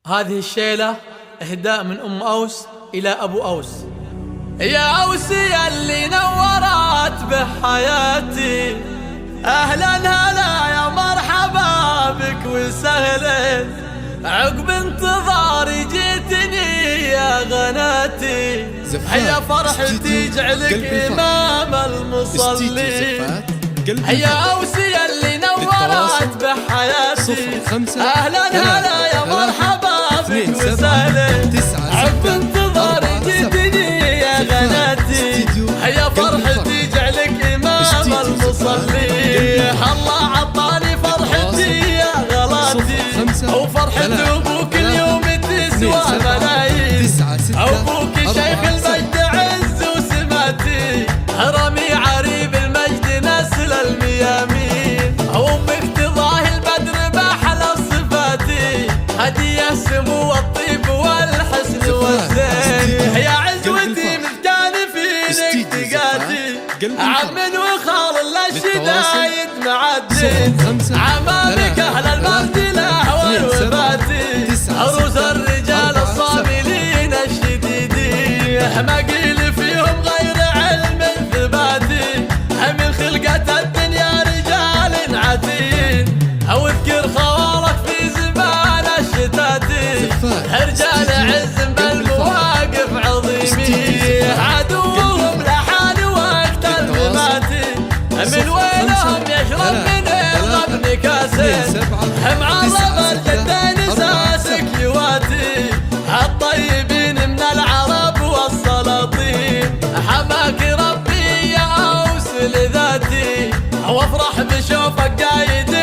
هذه الشيلة إهداء من أم أوس إلى أبو أوس. يا أوسي اللي نورت بحياتي، أهلا هلا يا مرحبا بك وسهلا، عقب انتظاري جيتني يا غناتي، هيا فرحتي جعلك إمام المصلي. يا أوسي اللي نورت بحياتي، أهلا هلا يا مرحبا بك وسهلا، عقب انتظاري جيتني يا غناتي، هيا فرحتي جعلك إمام المصلي. الله عطاني فرحتي يا غلاتي، وفرحة أبوك اليوم تسوى ملايين، أبوك شيخ المجد عز وسماتي، هرمي عريب المجد نسل الميامين، أمك تضاهي البدر بأحلى صفاتي، هدية السمو والطيب والحسن والزين. يا عزوتي مكان فينك تقاتي، عم وخال الشدايد معدين، عمامك أهل المرجلة والوفاتي، عروس الرجال الصاملين الشديدين، ما قيل فيهم غير علم ثباتي، من خلقة الدنيا رجال عتين، أو اذكر خوارك في زمان الشتاتي، رجال عز بالمواقف عظيمين، عدوهم لحال وقت المماتي، من وينهم يشرب من الغبن كاسين، معظم الجدين ساسك يواتي، الطيبين من العرب والسلاطين، حماك ربي يا أوس لذاتي، وافرح بشوفك قايد